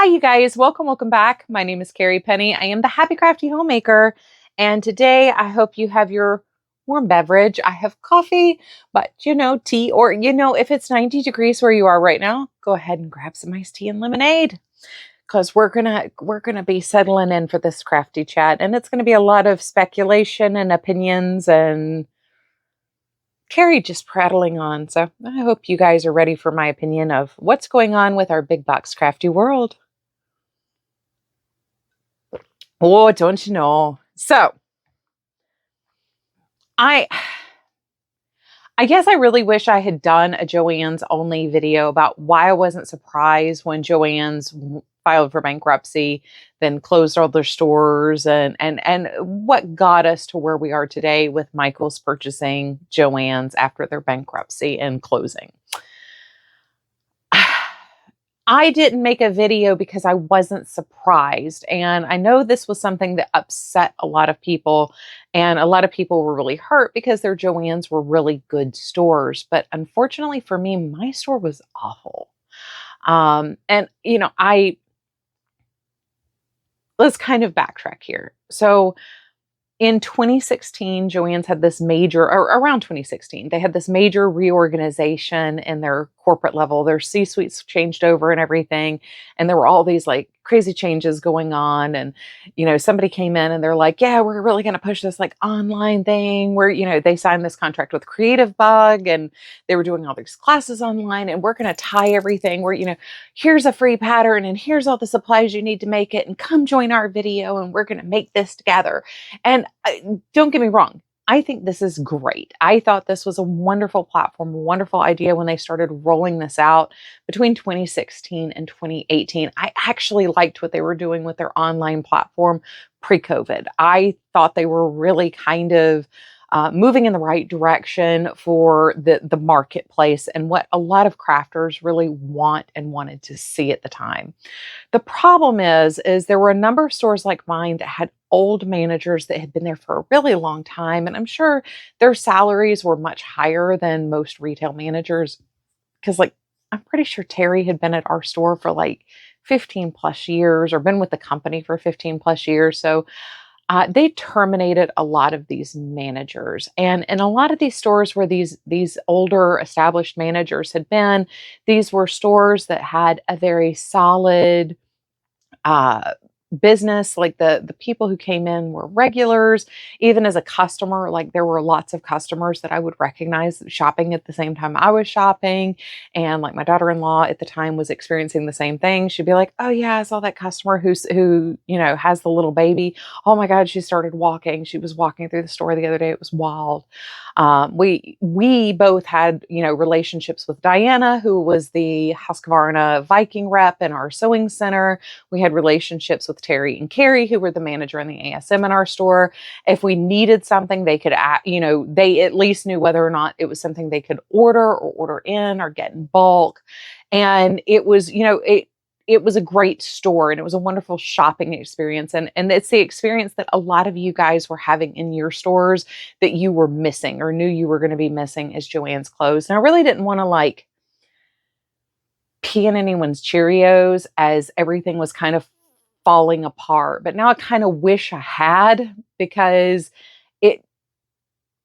Hi, you guys. Welcome back. My name is Carrie Penny. I am the Happy Crafty Homemaker. And today I hope you have your warm beverage. I have coffee, but tea, or if it's 90 degrees where you are right now, go ahead and grab some iced tea and lemonade. Because we're gonna be settling in for this crafty chat. And it's gonna be a lot of speculation and opinions and Carrie just prattling on. So I hope you guys are ready for my opinion of what's going on with our big box crafty world. Oh, don't you know? So I guess I really wish I had done a Joann's only video about why I wasn't surprised when Joann's filed for bankruptcy, then closed all their stores, and what got us to where we are today with Michael's purchasing Joann's after their bankruptcy and closing. I didn't make a video because I wasn't surprised. And I know this was something that upset a lot of people. And a lot of people were really hurt because their Joann's were really good stores. But unfortunately for me, my store was awful. Let's kind of backtrack here. So in 2016, Joann's had this major, or around 2016, they had this major reorganization in their corporate level. Their C-suites changed over and everything. And there were all these like crazy changes going on. And, somebody came in and they're like, yeah, we're really going to push this like online thing where, they signed this contract with Creative Bug and they were doing all these classes online, and we're going to tie everything where, here's a free pattern and here's all the supplies you need to make it, and come join our video and we're going to make this together. And don't get me wrong, I think this is great. I thought this was a wonderful platform, a wonderful idea when they started rolling this out between 2016 and 2018. I actually liked what they were doing with their online platform pre-COVID. I thought they were really kind of moving in the right direction for the marketplace and what a lot of crafters really want and wanted to see at the time. The problem is there were a number of stores like mine that had old managers that had been there for a really long time. And I'm sure their salaries were much higher than most retail managers. Because I'm pretty sure Terry had been at our store for like 15 plus years, or been with the company for 15 plus years. So they terminated a lot of these managers, and in a lot of these stores where these older established managers had been, these were stores that had a very solid business. Like the people who came in were regulars. Even as a customer, like there were lots of customers that I would recognize shopping at the same time I was shopping. And like my daughter-in-law at the time was experiencing the same thing. She'd be like, oh yeah, I saw that customer who has the little baby. Oh my God, she started walking. She was walking through the store the other day. It was wild. We both had, relationships with Diana, who was the Husqvarna Viking rep in our sewing center. We had relationships with Terry and Carrie, who were the manager and the ASM in our store. If we needed something, they could, they at least knew whether or not it was something they could order or order in or get in bulk. And it was, it was a great store, and it was a wonderful shopping experience. And it's the experience that a lot of you guys were having in your stores that you were missing or knew you were going to be missing as Joann's closed. And I really didn't want to pee in anyone's Cheerios as everything was kind of falling apart. But now I kind of wish I had, because it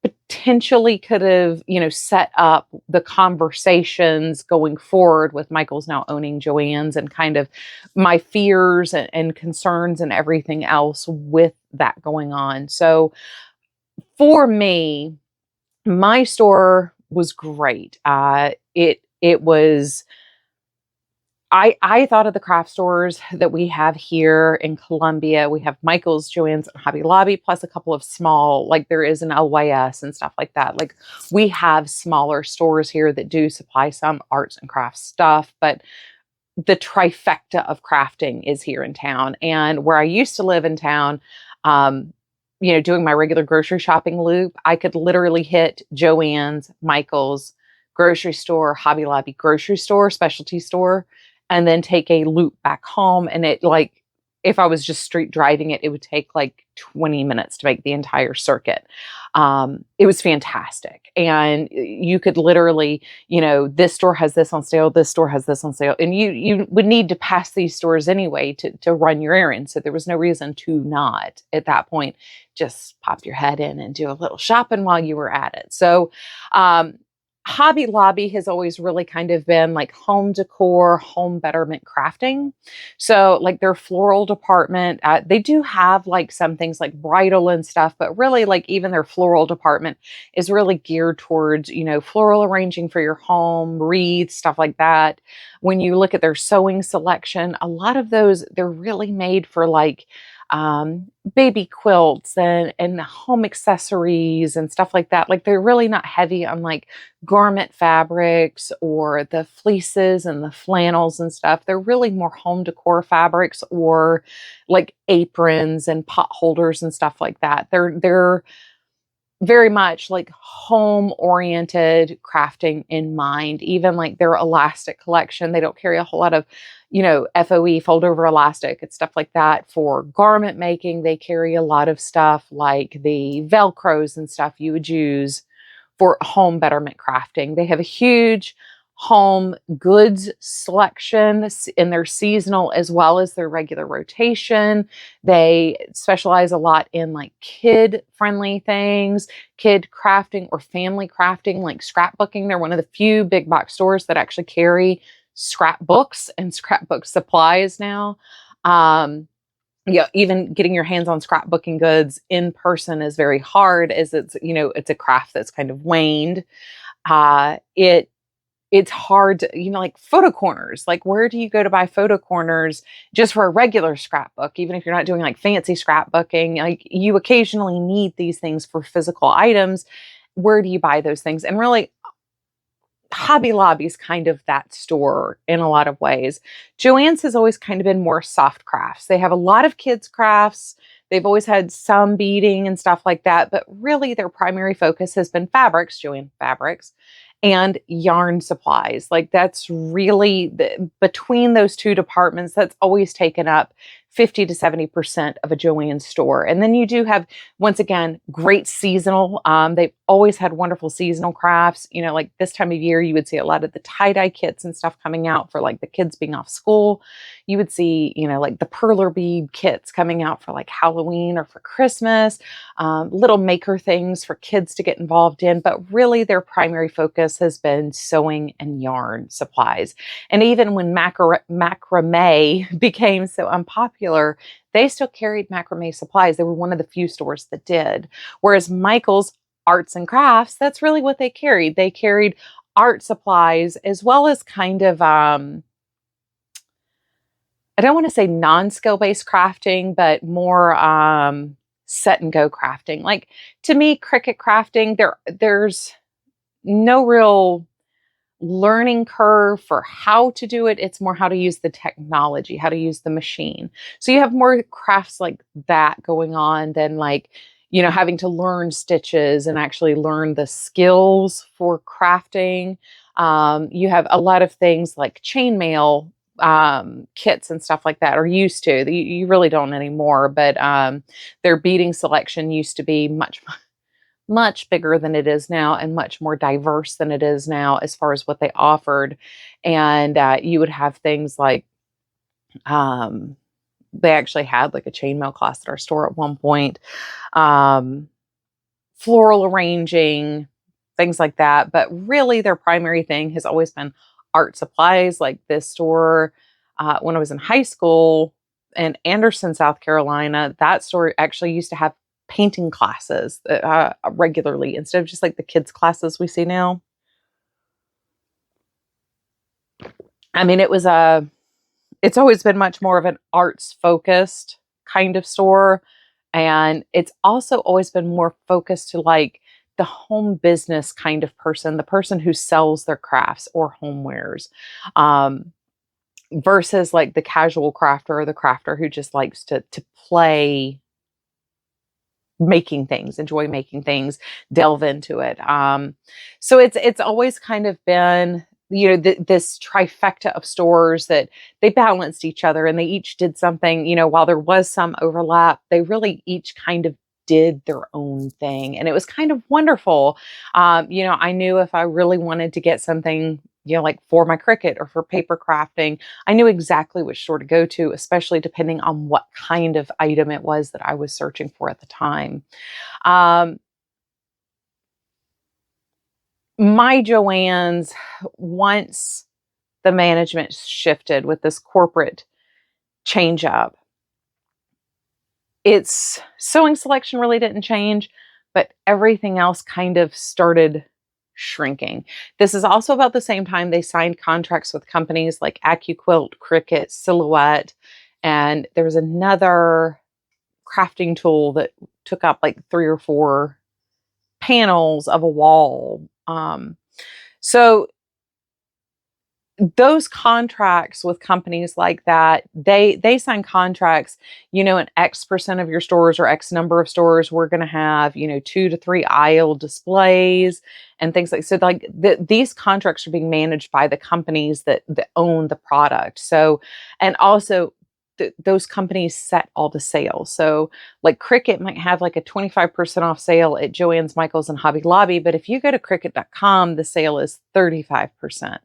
potentially could have, set up the conversations going forward with Michael's now owning Joann's, and kind of my fears and concerns and everything else with that going on. So for me, my store was great. It was, I thought of the craft stores that we have here in Columbia. We have Michael's, Joann's, and Hobby Lobby, plus a couple of small, like there is an LYS and stuff like that. Like we have smaller stores here that do supply some arts and crafts stuff, but the trifecta of crafting is here in town. And where I used to live in town, doing my regular grocery shopping loop, I could literally hit Joann's, Michael's, grocery store, Hobby Lobby, grocery store, specialty store, and then take a loop back home. And it if I was just street driving it, it would take like 20 minutes to make the entire circuit. It was fantastic. And you could literally, this store has this on sale, this store has this on sale. And you would need to pass these stores anyway to run your errands. So there was no reason to not, at that point, just pop your head in and do a little shopping while you were at it. So, Hobby Lobby has always really kind of been like home decor, home betterment crafting. So like their floral department, they do have like some things like bridal and stuff, but really like even their floral department is really geared towards, floral arranging for your home, wreaths, stuff like that. When you look at their sewing selection, a lot of those, they're really made for like baby quilts and home accessories and stuff like that. Like they're really not heavy on like garment fabrics or the fleeces and the flannels and stuff. They're really more home decor fabrics or like aprons and pot holders and stuff like that. They're very much like home oriented crafting in mind. Even like their elastic collection, they don't carry a whole lot of, FOE, fold over elastic and stuff like that. For garment making, they carry a lot of stuff like the Velcros and stuff you would use for home betterment crafting. They have a huge home goods selection in their seasonal as well as their regular rotation. They specialize a lot in like kid friendly things, kid crafting or family crafting, like scrapbooking. They're one of the few big box stores that actually carry scrapbooks and scrapbook supplies now. Even getting your hands on scrapbooking goods in person is very hard, as it's a craft that's kind of waned. It's hard to, like photo corners. Like, where do you go to buy photo corners just for a regular scrapbook? Even if you're not doing like fancy scrapbooking, like you occasionally need these things for physical items. Where do you buy those things? And really, Hobby Lobby is kind of that store in a lot of ways. Joann's has always kind of been more soft crafts. They have a lot of kids crafts. They've always had some beading and stuff like that, but really their primary focus has been fabrics, Joann fabrics, and yarn supplies. Like that's really between those two departments, that's always taken up 50 to 70% of a Joann store. And then you do have, once again, great seasonal. They've always had wonderful seasonal crafts. Like this time of year, you would see a lot of the tie-dye kits and stuff coming out for like the kids being off school. You would see, like the perler bead kits coming out for like Halloween or for Christmas, little maker things for kids to get involved in. But really their primary focus has been sewing and yarn supplies. And even when macrame became so unpopular, they still carried macrame supplies. They were one of the few stores that did. Whereas Michael's Arts and Crafts, that's really what they carried. They carried art supplies as well as kind of, I don't want to say non-skill based crafting, but more set and go crafting. Like to me, Cricut crafting, there's no real learning curve for how to do it. It's more how to use the technology, how to use the machine. So you have more crafts like that going on than like, having to learn stitches and actually learn the skills for crafting. You have a lot of things like chainmail kits and stuff like that, or used to. You really don't anymore, but their beading selection used to be much bigger than it is now and much more diverse than it is now as far as what they offered. And you would have things like, they actually had like a chainmail class at our store at one point, floral arranging, things like that. But really their primary thing has always been art supplies. Like this store, when I was in high school in Anderson, South Carolina, that store actually used to have painting classes regularly instead of just like the kids classes we see now. I mean, it's always been much more of an arts focused kind of store. And it's also always been more focused to like the home business kind of person, the person who sells their crafts or homewares, versus like the casual crafter or the crafter who just likes to play making things, enjoy making things, delve into it. So it's always kind of been this trifecta of stores that they balanced each other and they each did something, while there was some overlap, they really each kind of did their own thing. And it was kind of wonderful. I knew if I really wanted to get something, like for my Cricut or for paper crafting, I knew exactly which store to go to, especially depending on what kind of item it was that I was searching for at the time. My Joann's, once the management shifted with this corporate change up, its sewing selection really didn't change, but everything else kind of started shrinking. This is also about the same time they signed contracts with companies like AccuQuilt, Cricut, Silhouette, and there was another crafting tool that took up like 3 or 4 panels of a wall. So those contracts with companies like that, they sign contracts, an X% of your stores or X number of stores, we're going to have, 2 to 3 aisle displays and things like, so like these contracts are being managed by the companies that own the product. So, and also those companies set all the sales. So like Cricut might have like a 25% off sale at Joann's, Michael's, and Hobby Lobby. But if you go to Cricut.com, the sale is 35%.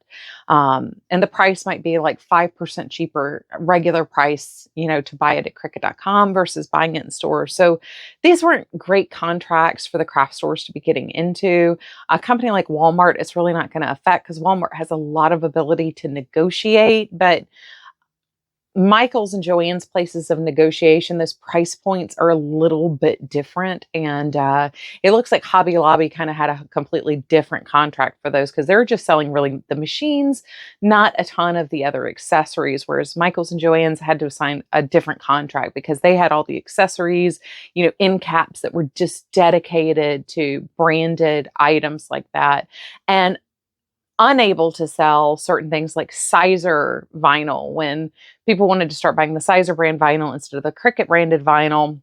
And the price might be like 5% cheaper, regular price, to buy it at Cricut.com versus buying it in stores. So these weren't great contracts for the craft stores to be getting into. A company like Walmart, it's really not going to affect because Walmart has a lot of ability to negotiate, but Michael's and Joann's places of negotiation, those price points are a little bit different. And it looks like Hobby Lobby kind of had a completely different contract for those because they're just selling really the machines, not a ton of the other accessories. Whereas Michael's and Joann's had to sign a different contract because they had all the accessories, end caps that were just dedicated to branded items like that. And unable to sell certain things like Sizer vinyl when people wanted to start buying the Sizer brand vinyl instead of the Cricut branded vinyl.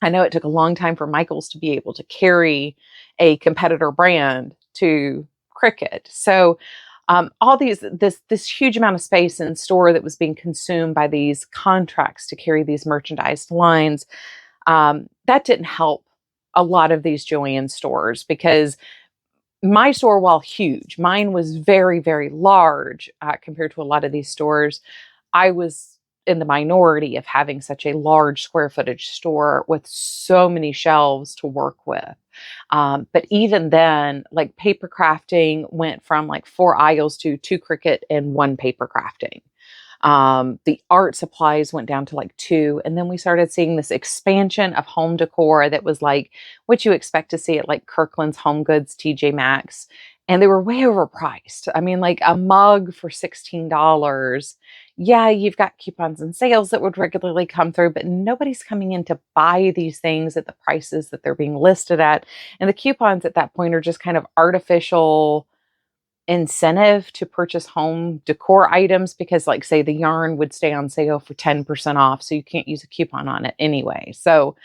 I know it took a long time for Michael's to be able to carry a competitor brand to Cricut. So all this huge amount of space in store that was being consumed by these contracts to carry these merchandised lines, that didn't help a lot of these Joann stores because my store, while huge, mine was very, very large compared to a lot of these stores. I was in the minority of having such a large square footage store with so many shelves to work with. But even then, like paper crafting went from like 4 aisles to 2 Cricut and 1 paper crafting. The art supplies went down to like 2. And then we started seeing this expansion of home decor that was like what you expect to see at like Kirkland's Home Goods, TJ Maxx. And they were way overpriced. I mean, like a mug for $16. Yeah, you've got coupons and sales that would regularly come through, but nobody's coming in to buy these things at the prices that they're being listed at. And the coupons at that point are just kind of artificial incentive to purchase home decor items because like say the yarn would stay on sale for 10% off, so you can't use a coupon on it anyway. So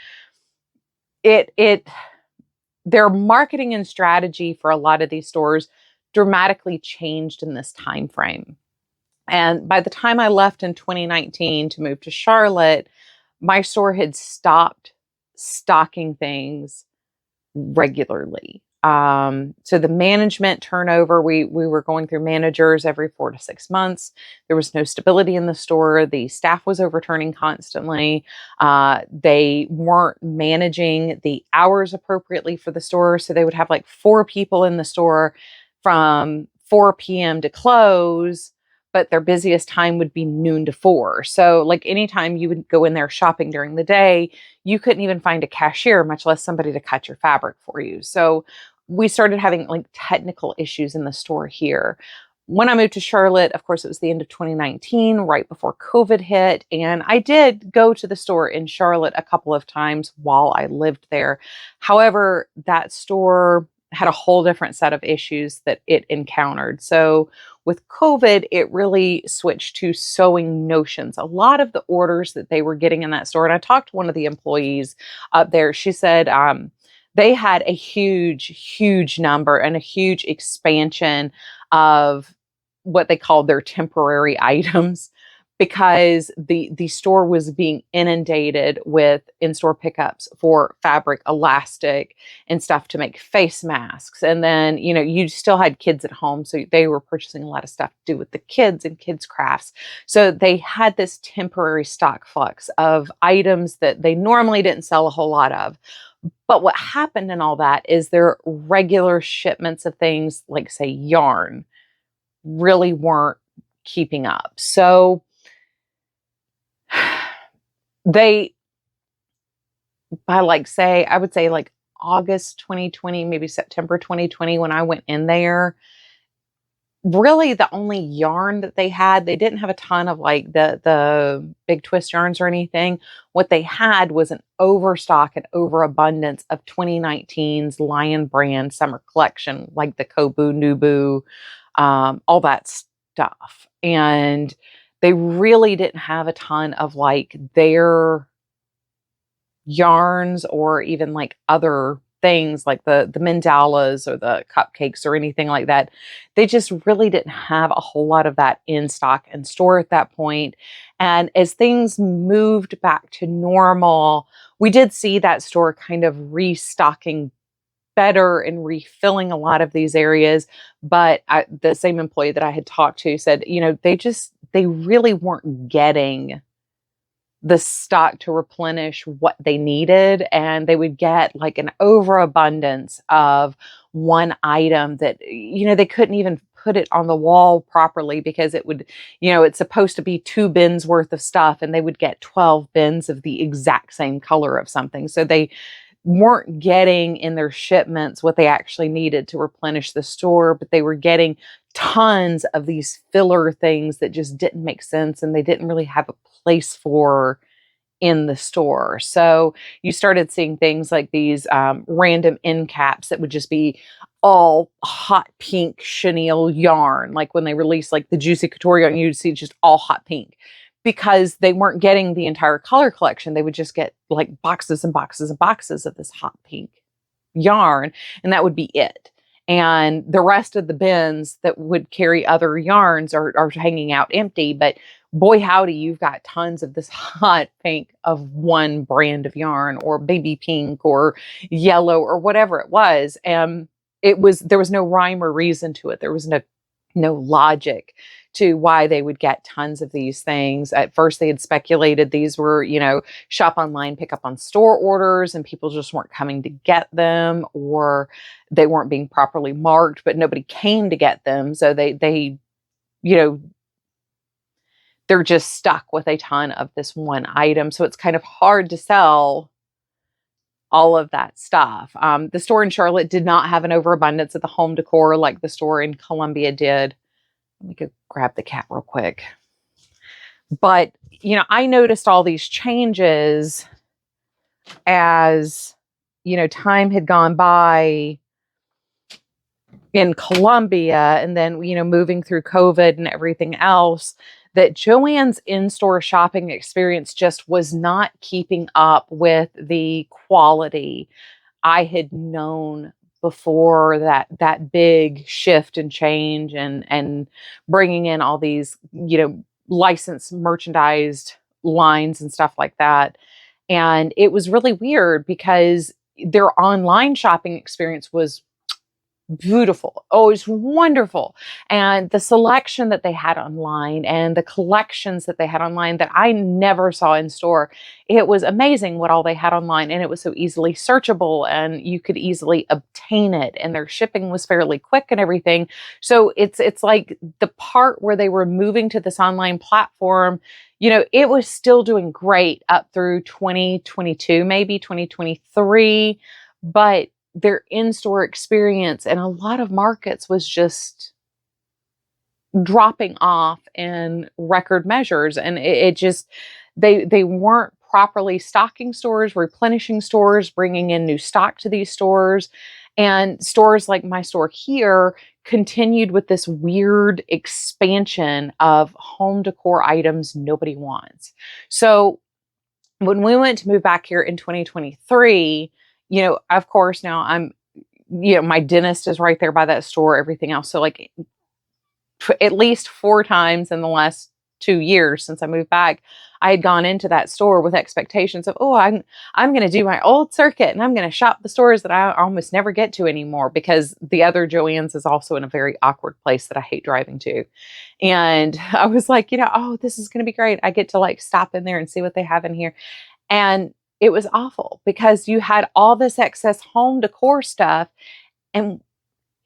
their marketing and strategy for a lot of these stores dramatically changed in this time frame. And by the time I left in 2019 to move to Charlotte, my store had stopped stocking things regularly. So the management turnover, we were going through managers every 4 to 6 months. There was no stability in the store. The staff was overturning constantly. They weren't managing the hours appropriately for the store. So they would have like 4 people in the store from 4 p.m. to close, but their busiest time would be noon to 4. So like anytime you would go in there shopping during the day, you couldn't even find a cashier, much less somebody to cut your fabric for you. So we started having like technical issues in the store here. When I moved to Charlotte, of course, it was the end of 2019, right before COVID hit. And I did go to the store in Charlotte a couple of times while I lived there. However, that store had a whole different set of issues that it encountered. So with COVID, it really switched to sewing notions. A lot of the orders that they were getting in that store, and I talked to one of the employees up there, she said they had a huge, huge number and a huge expansion of what they called their temporary items, because the store was being inundated with in-store pickups for fabric, elastic, and stuff to make face masks. And then, you still had kids at home, so they were purchasing a lot of stuff to do with the kids and kids crafts. So they had this temporary stock flux of items that they normally didn't sell a whole lot of. But what happened in all that is their regular shipments of things, like say yarn, really weren't keeping up. So they, by I would say like August 2020, maybe September 2020, when I went in there, really the only yarn that they had, they didn't have a ton of like the big twist yarns or anything. What they had was an overstock and overabundance of 2019's Lion brand summer collection, like the Kobu, Nubu, all that stuff. And they really didn't have a ton of like their yarns or even like other things like the mandalas or the cupcakes or anything like that. They just really didn't have a whole lot of that in stock and store at that point. And as things moved back to normal, we did see that store kind of restocking better and refilling a lot of these areas. But the same employee that I had talked to said, they really weren't getting the stock to replenish what they needed. And they would get like an overabundance of one item that, they couldn't even put it on the wall properly because it would, it's supposed to be 2 bins worth of stuff, and they would get 12 bins of the exact same color of something. So they weren't getting in their shipments what they actually needed to replenish the store, but they were getting tons of these filler things that just didn't make sense and they didn't really have a place for in the store. So you started seeing things like these random end caps that would just be all hot pink chenille yarn. Like when they released like the Juicy Couture yarn, you'd see just all hot pink, because they weren't getting the entire color collection. They would just get like boxes and boxes and boxes of this hot pink yarn, and that would be it. And the rest of the bins that would carry other yarns are hanging out empty. But boy, howdy, you've got tons of this hot pink of one brand of yarn, or baby pink or yellow or whatever it was. And there was no rhyme or reason to it. There was no logic to why they would get tons of these things. At first, they had speculated these were, shop online, pick up on store orders, and people just weren't coming to get them, or they weren't being properly marked, but nobody came to get them. So they're just stuck with a ton of this one item. So it's kind of hard to sell all of that stuff. The store in Charlotte did not have an overabundance of the home decor like the store in Columbia did. Let me go grab the cat real quick. But, I noticed all these changes as, time had gone by in Columbia, and then, moving through COVID and everything else, that Joann's in-store shopping experience just was not keeping up with the quality I had known before that big shift and change and bringing in all these, licensed merchandised lines and stuff like that. And it was really weird because their online shopping experience was beautiful. Oh, it's wonderful. And the selection that they had online and the collections that they had online that I never saw in store, it was amazing what all they had online. And it was so easily searchable and you could easily obtain it. And their shipping was fairly quick and everything. So it's like the part where they were moving to this online platform, it was still doing great up through 2022, maybe 2023. But their in-store experience in a lot of markets was just dropping off in record measures. And it just, they weren't properly stocking stores, replenishing stores, bringing in new stock to these stores. And stores like my store here continued with this weird expansion of home decor items nobody wants. So when we went to move back here in 2023, of course, now I'm, my dentist is right there by that store, everything else. So like at least 4 times in the last 2 years since I moved back, I had gone into that store with expectations of, oh, I'm going to do my old circuit and I'm going to shop the stores that I almost never get to anymore, because the other Joann's is also in a very awkward place that I hate driving to. And I was like, oh, this is going to be great. I get to like stop in there and see what they have in here. And it was awful because you had all this excess home decor stuff and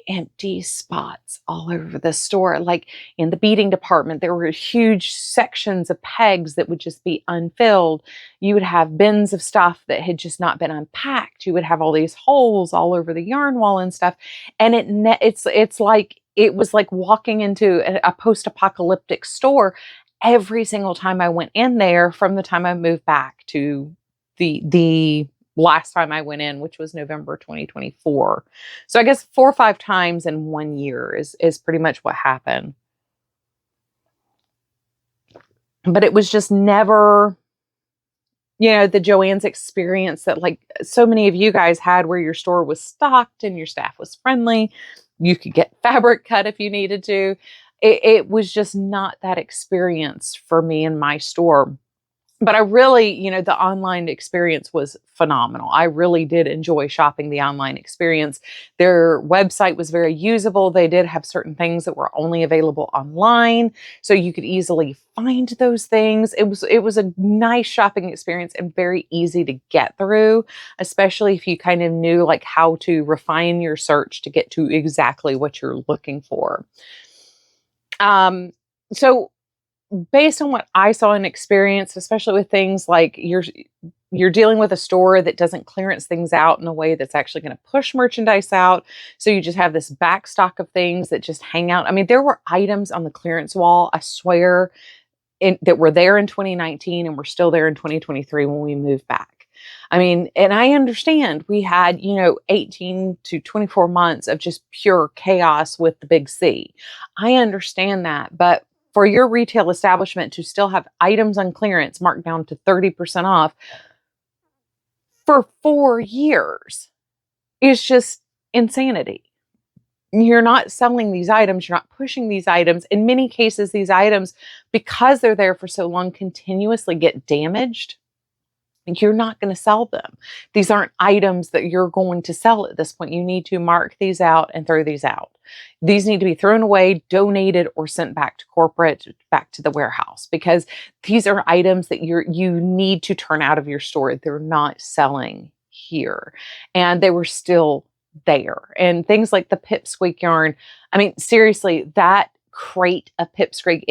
empty spots all over the store. Like in the beading department, there were huge sections of pegs that would just be unfilled. You would have bins of stuff that had just not been unpacked. You would have all these holes all over the yarn wall and stuff. And it's like, it was like walking into a post-apocalyptic store every single time I went in there from the time I moved back to the last time I went in, which was November 2024. So I guess 4 or 5 times in 1 year is pretty much what happened. But it was just never, the Joann's experience that like so many of you guys had, where your store was stocked and your staff was friendly. You could get fabric cut if you needed to. It was just not that experience for me in my store. But I really, the online experience was phenomenal. I really did enjoy shopping the online experience. Their website was very usable. They did have certain things that were only available online, so you could easily find those things. It was a nice shopping experience and very easy to get through, especially if you kind of knew like how to refine your search to get to exactly what you're looking for. So based on what I saw and experienced, especially with things like you're dealing with a store that doesn't clearance things out in a way that's actually going to push merchandise out. So you just have this back stock of things that just hang out. I mean, there were items on the clearance wall, I swear, that were there in 2019 and were still there in 2023 when we moved back. I mean, and I understand we had, 18 to 24 months of just pure chaos with the big C. I understand that, but for your retail establishment to still have items on clearance marked down to 30% off for 4 years is just insanity. You're not selling these items. You're not pushing these items. In many cases, these items, because they're there for so long, continuously get damaged. You're not going to sell them. These aren't items that you're going to sell at this point. You need to mark these out and throw these out. These need to be thrown away, donated, or sent back to corporate, back to the warehouse, because these are items that you need to turn out of your store. They're not selling here. And they were still there. And things like the Pipsqueak yarn. I mean, seriously, that crate of Pipsqueak,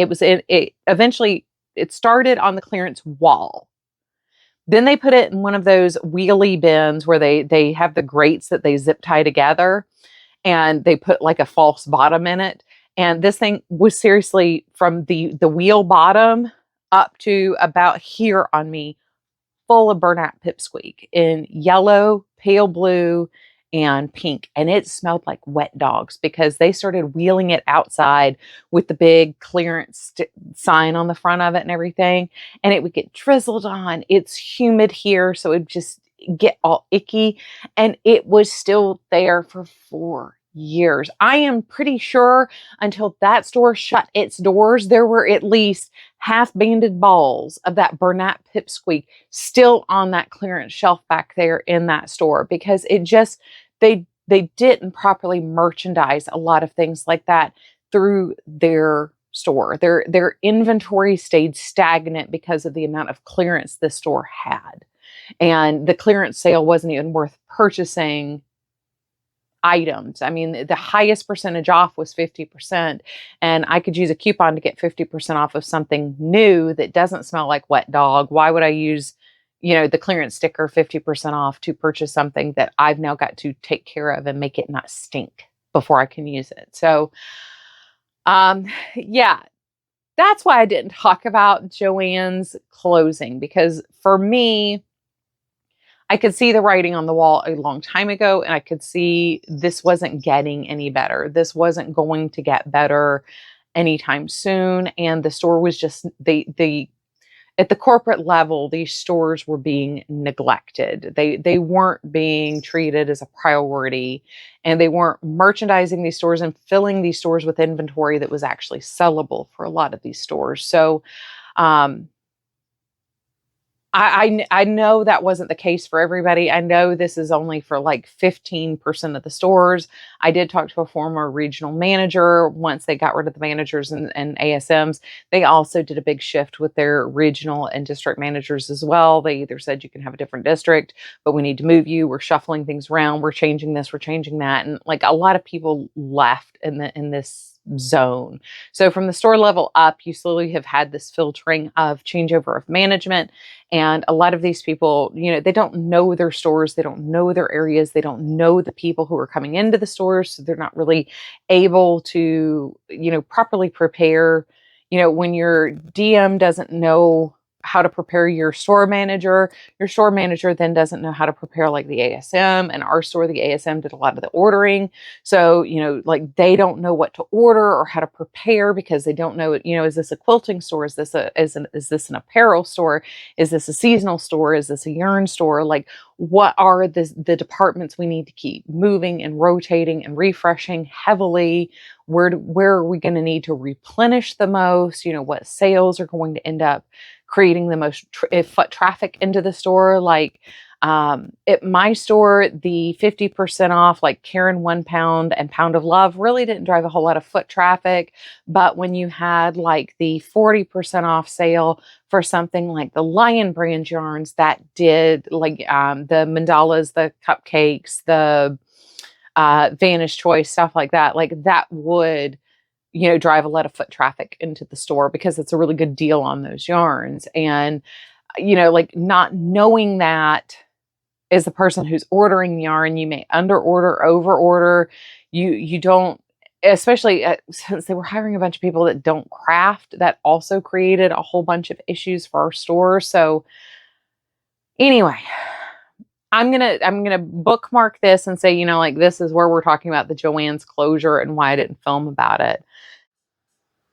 eventually it started on the clearance wall. Then they put it in one of those wheelie bins where they have the grates that they zip tie together, and they put like a false bottom in it. And this thing was seriously from the wheel bottom up to about here on me, full of burnout Pipsqueak in yellow, pale blue, and pink. And it smelled like wet dogs because they started wheeling it outside with the big clearance sign on the front of it and everything. And it would get drizzled on. It's humid here, so it would just get all icky. And it was still there for 4 years. I am pretty sure until that store shut its doors, there were at least half-banded balls of that burnout Pipsqueak still on that clearance shelf back there in that store, because it just, they didn't properly merchandise a lot of things like that through their store. Their inventory stayed stagnant because of the amount of clearance the store had. And the clearance sale wasn't even worth purchasing items. I mean, the highest percentage off was 50%, and I could use a coupon to get 50% off of something new that doesn't smell like wet dog. Why would I use, the clearance sticker 50% off to purchase something that I've now got to take care of and make it not stink before I can use it? So, yeah, that's why I didn't talk about Joann's closing, because for me, I could see the writing on the wall a long time ago, and I could see this wasn't getting any better. This wasn't going to get better anytime soon. And the store was just, at the corporate level, these stores were being neglected. They weren't being treated as a priority, and they weren't merchandising these stores and filling these stores with inventory that was actually sellable for a lot of these stores. So um, I know that wasn't the case for everybody. I know this is only for like 15% of the stores. I did talk to a former regional manager once they got rid of the managers and ASMs. They also did a big shift with their regional and district managers as well. They either said you can have a different district, but we need to move you. We're shuffling things around. We're changing this. We're changing that. And like a lot of people left in this zone. So from the store level up, you slowly have had this filtering of changeover of management. And a lot of these people, they don't know their stores. They don't know their areas. They don't know the people who are coming into the stores. So they're not really able to, properly prepare. When your DM doesn't know how to prepare your store manager then doesn't know how to prepare like the ASM. And our store, the ASM did a lot of the ordering. So, like they don't know what to order or how to prepare because they don't know, is this a quilting store? Is this an apparel store? Is this a seasonal store? Is this a yarn store? Like, what are the departments we need to keep moving and rotating and refreshing heavily? Where are we going to need to replenish the most? What sales are going to end up creating the most foot traffic into the store? Like at my store, the 50% off, like Karen 1 pound and Pound of Love really didn't drive a whole lot of foot traffic. But when you had like the 40% off sale for something like the Lion brand yarns, that did, like the mandalas, the cupcakes, the Vanish Choice, stuff like that would drive a lot of foot traffic into the store because it's a really good deal on those yarns. And like not knowing that as the person who's ordering yarn, you may under order, over order. You don't, especially since they were hiring a bunch of people that don't craft. That also created a whole bunch of issues for our store. So anyway, I'm gonna bookmark this and say, like this is where we're talking about the Joann's closure and why I didn't film about it.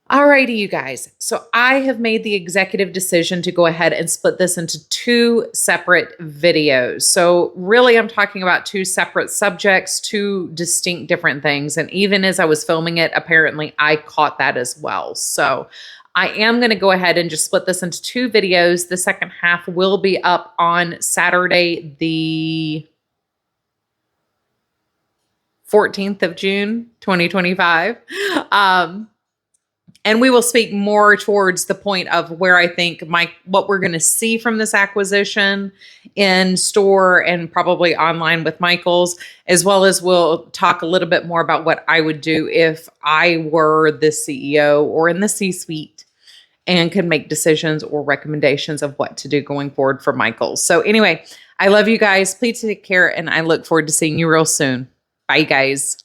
Alrighty, you guys. So I have made the executive decision to go ahead and split this into 2 separate videos. So really, I'm talking about 2 separate subjects, 2 distinct different things. And even as I was filming it, apparently I caught that as well. So I am going to go ahead and just split this into 2 videos. The second half will be up on Saturday, the 14th of June, 2025. And we will speak more towards the point of where I think what we're going to see from this acquisition in store and probably online with Michael's, as well as we'll talk a little bit more about what I would do if I were the CEO or in the C-suite and could make decisions or recommendations of what to do going forward for Michael's. So anyway, I love you guys. Please take care, and I look forward to seeing you real soon. Bye, guys.